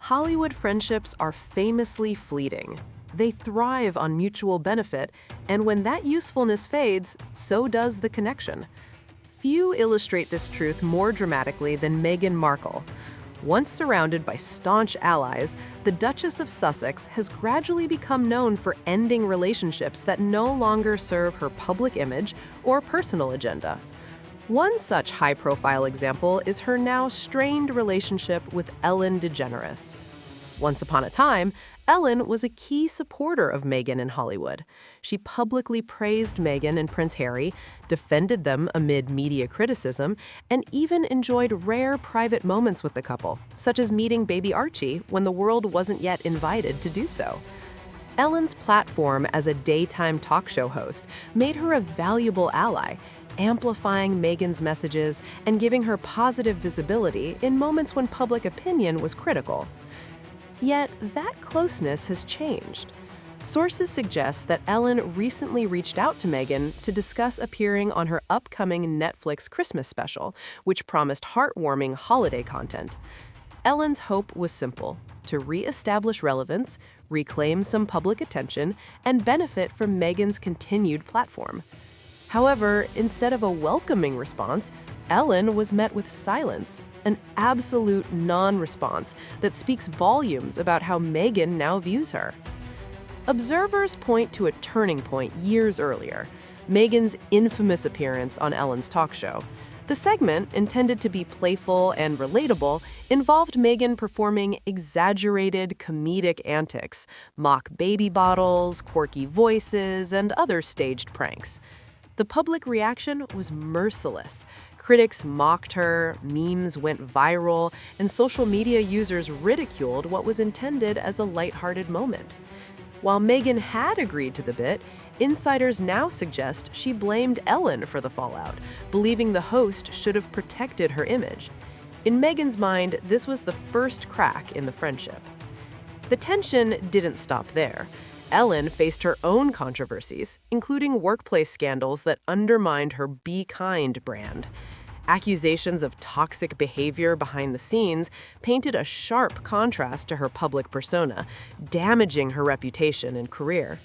Hollywood friendships are famously fleeting. They thrive on mutual benefit, and when that usefulness fades, so does the connection. Few illustrate this truth more dramatically than Meghan Markle. Once surrounded by staunch allies, the Duchess of Sussex has gradually become known for ending relationships that no longer serve her public image or personal agenda. One such high-profile example is her now strained relationship with Ellen DeGeneres. Once upon a time, Ellen was a key supporter of Meghan in Hollywood. She publicly praised Meghan and Prince Harry, defended them amid media criticism, and even enjoyed rare private moments with the couple, such as meeting baby Archie when the world wasn't yet invited to do so. Ellen's platform as a daytime talk show host made her a valuable ally, amplifying Meghan's messages and giving her positive visibility in moments when public opinion was critical. Yet, that closeness has changed. Sources suggest that Ellen recently reached out to Meghan to discuss appearing on her upcoming Netflix Christmas special, which promised heartwarming holiday content. Ellen's hope was simple: to re-establish relevance, reclaim some public attention, and benefit from Meghan's continued platform. However, instead of a welcoming response, Ellen was met with silence, an absolute non-response that speaks volumes about how Meghan now views her. Observers point to a turning point years earlier, Meghan's infamous appearance on Ellen's talk show. The segment, intended to be playful and relatable, involved Meghan performing exaggerated comedic antics, mock baby bottles, quirky voices, and other staged pranks. The public reaction was merciless. Critics mocked her, memes went viral, and social media users ridiculed what was intended as a lighthearted moment. While Meghan had agreed to the bit, insiders now suggest she blamed Ellen for the fallout, believing the host should have protected her image. In Meghan's mind, this was the first crack in the friendship. The tension didn't stop there. Ellen faced her own controversies, including workplace scandals that undermined her Be Kind brand. Accusations of toxic behavior behind the scenes painted a sharp contrast to her public persona, damaging her reputation and career.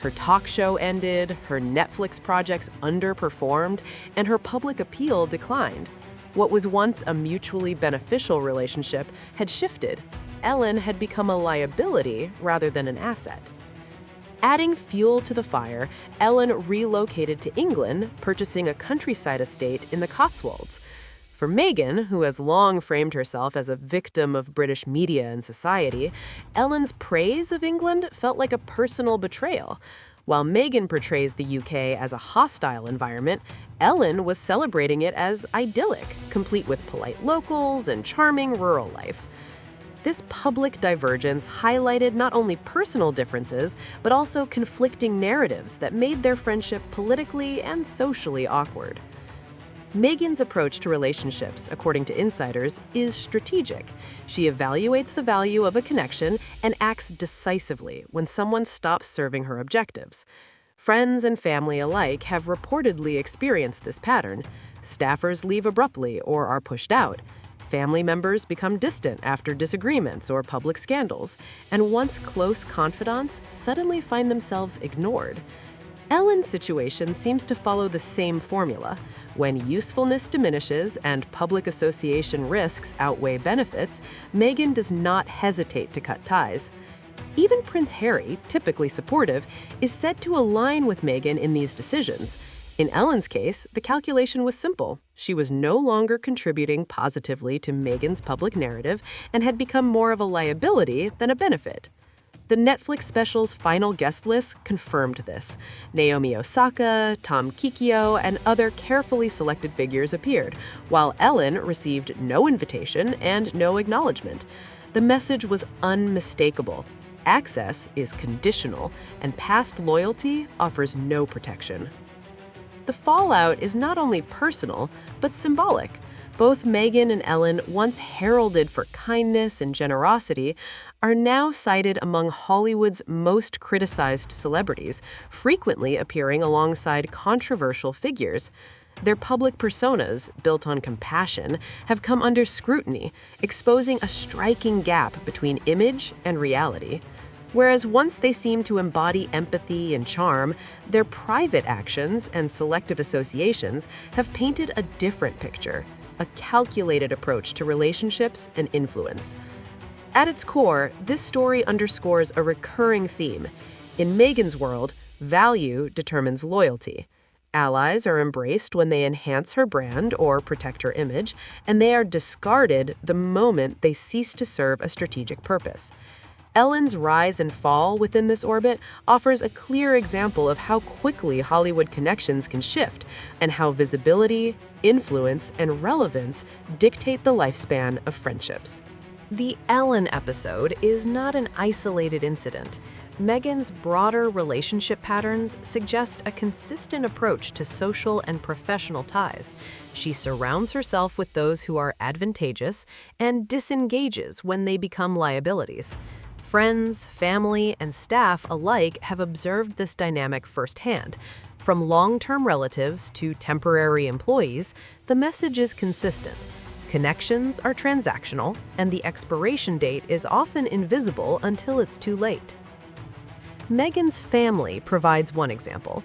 Her talk show ended, her Netflix projects underperformed, and her public appeal declined. What was once a mutually beneficial relationship had shifted. Ellen had become a liability rather than an asset. Adding fuel to the fire, Ellen relocated to England, purchasing a countryside estate in the Cotswolds. For Meghan, who has long framed herself as a victim of British media and society, Ellen's praise of England felt like a personal betrayal. While Meghan portrays the UK as a hostile environment, Ellen was celebrating it as idyllic, complete with polite locals and charming rural life. This public divergence highlighted not only personal differences, but also conflicting narratives that made their friendship politically and socially awkward. Meghan's approach to relationships, according to insiders, is strategic. She evaluates the value of a connection and acts decisively when someone stops serving her objectives. Friends and family alike have reportedly experienced this pattern. Staffers leave abruptly or are pushed out. Family members become distant after disagreements or public scandals, and once close confidants suddenly find themselves ignored. Ellen's situation seems to follow the same formula. When usefulness diminishes and public association risks outweigh benefits, Meghan does not hesitate to cut ties. Even Prince Harry, typically supportive, is said to align with Meghan in these decisions. In Ellen's case, the calculation was simple. She was no longer contributing positively to Meghan's public narrative and had become more of a liability than a benefit. The Netflix special's final guest list confirmed this. Naomi Osaka, Tom Kikyo, and other carefully selected figures appeared, while Ellen received no invitation and no acknowledgement. The message was unmistakable. Access is conditional, and past loyalty offers no protection. The fallout is not only personal, but symbolic. Both Meghan and Ellen, once heralded for kindness and generosity, are now cited among Hollywood's most criticized celebrities, frequently appearing alongside controversial figures. Their public personas, built on compassion, have come under scrutiny, exposing a striking gap between image and reality. Whereas once they seem to embody empathy and charm, their private actions and selective associations have painted a different picture, a calculated approach to relationships and influence. At its core, this story underscores a recurring theme. In Meghan's world, value determines loyalty. Allies are embraced when they enhance her brand or protect her image, and they are discarded the moment they cease to serve a strategic purpose. Ellen's rise and fall within this orbit offers a clear example of how quickly Hollywood connections can shift and how visibility, influence, and relevance dictate the lifespan of friendships. The Ellen episode is not an isolated incident. Meghan's broader relationship patterns suggest a consistent approach to social and professional ties. She surrounds herself with those who are advantageous and disengages when they become liabilities. Friends, family, and staff alike have observed this dynamic firsthand. From long-term relatives to temporary employees, the message is consistent. Connections are transactional, and the expiration date is often invisible until it's too late. Meghan's family provides one example.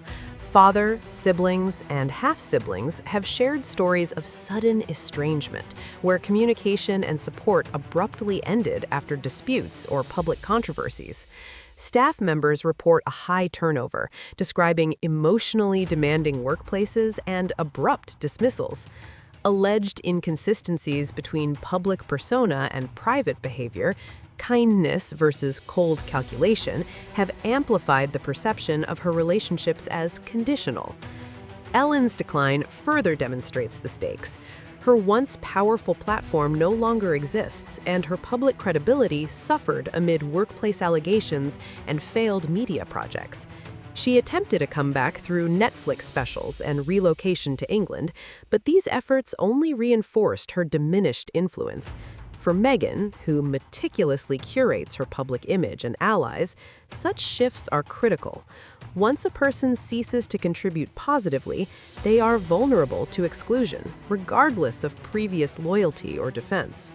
Father, siblings, and half-siblings have shared stories of sudden estrangement, where communication and support abruptly ended after disputes or public controversies. Staff members report a high turnover, describing emotionally demanding workplaces and abrupt dismissals. Alleged inconsistencies between public persona and private behavior, kindness versus cold calculation, have amplified the perception of her relationships as conditional. Ellen's decline further demonstrates the stakes. Her once powerful platform no longer exists, and her public credibility suffered amid workplace allegations and failed media projects. She attempted a comeback through Netflix specials and relocation to England, but these efforts only reinforced her diminished influence. For Meghan, who meticulously curates her public image and allies, such shifts are critical. Once a person ceases to contribute positively, they are vulnerable to exclusion, regardless of previous loyalty or defense.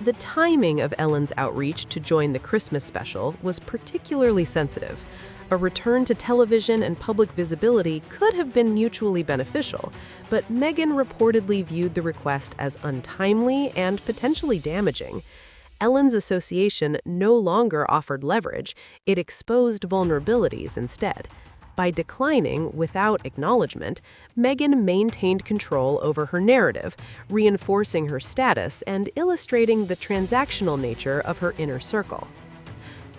The timing of Ellen's outreach to join the Christmas special was particularly sensitive. A return to television and public visibility could have been mutually beneficial, but Meghan reportedly viewed the request as untimely and potentially damaging. Ellen's association no longer offered leverage, it exposed vulnerabilities instead. By declining without acknowledgement, Meghan maintained control over her narrative, reinforcing her status and illustrating the transactional nature of her inner circle.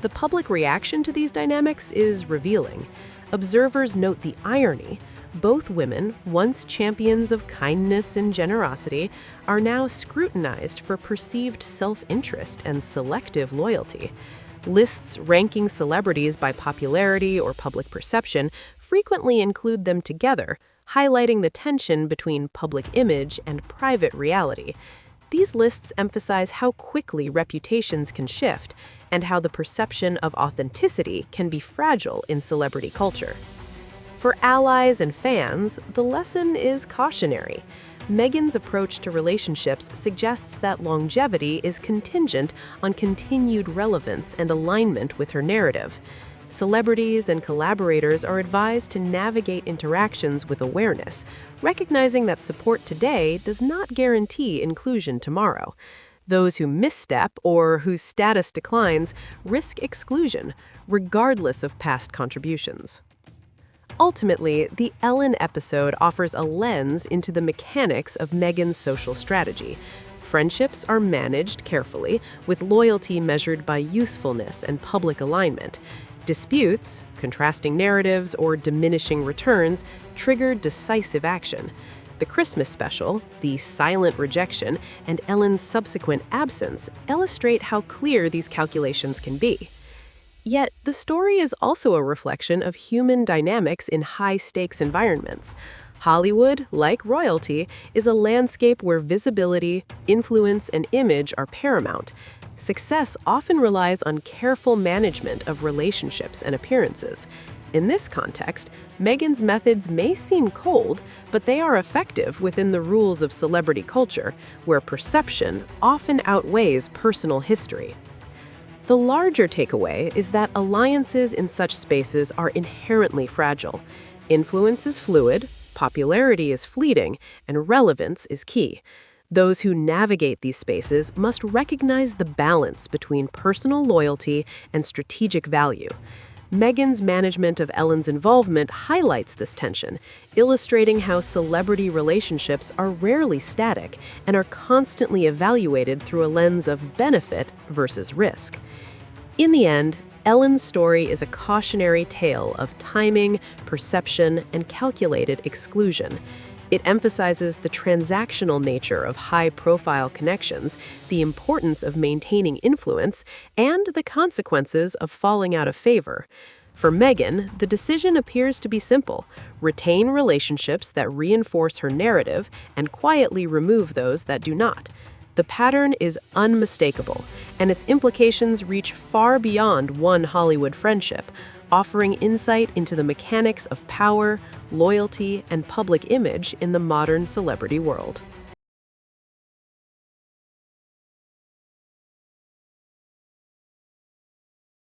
The public reaction to these dynamics is revealing. Observers note the irony. Both women, once champions of kindness and generosity, are now scrutinized for perceived self-interest and selective loyalty. Lists ranking celebrities by popularity or public perception frequently include them together, highlighting the tension between public image and private reality. These lists emphasize how quickly reputations can shift and how the perception of authenticity can be fragile in celebrity culture. For allies and fans, the lesson is cautionary. Meghan's approach to relationships suggests that longevity is contingent on continued relevance and alignment with her narrative. Celebrities and collaborators are advised to navigate interactions with awareness, recognizing that support today does not guarantee inclusion tomorrow. Those who misstep or whose status declines risk exclusion, regardless of past contributions. Ultimately, the Ellen episode offers a lens into the mechanics of Meghan's social strategy. Friendships are managed carefully, with loyalty measured by usefulness and public alignment. Disputes, contrasting narratives, or diminishing returns trigger decisive action. The Christmas special, the silent rejection, and Ellen's subsequent absence illustrate how clear these calculations can be. Yet, the story is also a reflection of human dynamics in high-stakes environments. Hollywood, like royalty, is a landscape where visibility, influence, and image are paramount. Success often relies on careful management of relationships and appearances. In this context, Meghan's methods may seem cold, but they are effective within the rules of celebrity culture, where perception often outweighs personal history. The larger takeaway is that alliances in such spaces are inherently fragile. Influence is fluid, popularity is fleeting, and relevance is key. Those who navigate these spaces must recognize the balance between personal loyalty and strategic value. Meghan's management of Ellen's involvement highlights this tension, illustrating how celebrity relationships are rarely static and are constantly evaluated through a lens of benefit versus risk. In the end, Ellen's story is a cautionary tale of timing, perception, and calculated exclusion. It emphasizes the transactional nature of high-profile connections, the importance of maintaining influence, and the consequences of falling out of favor. For Meghan, the decision appears to be simple: retain relationships that reinforce her narrative and quietly remove those that do not. The pattern is unmistakable, and its implications reach far beyond one Hollywood friendship, offering insight into the mechanics of power, loyalty, and public image in the modern celebrity world.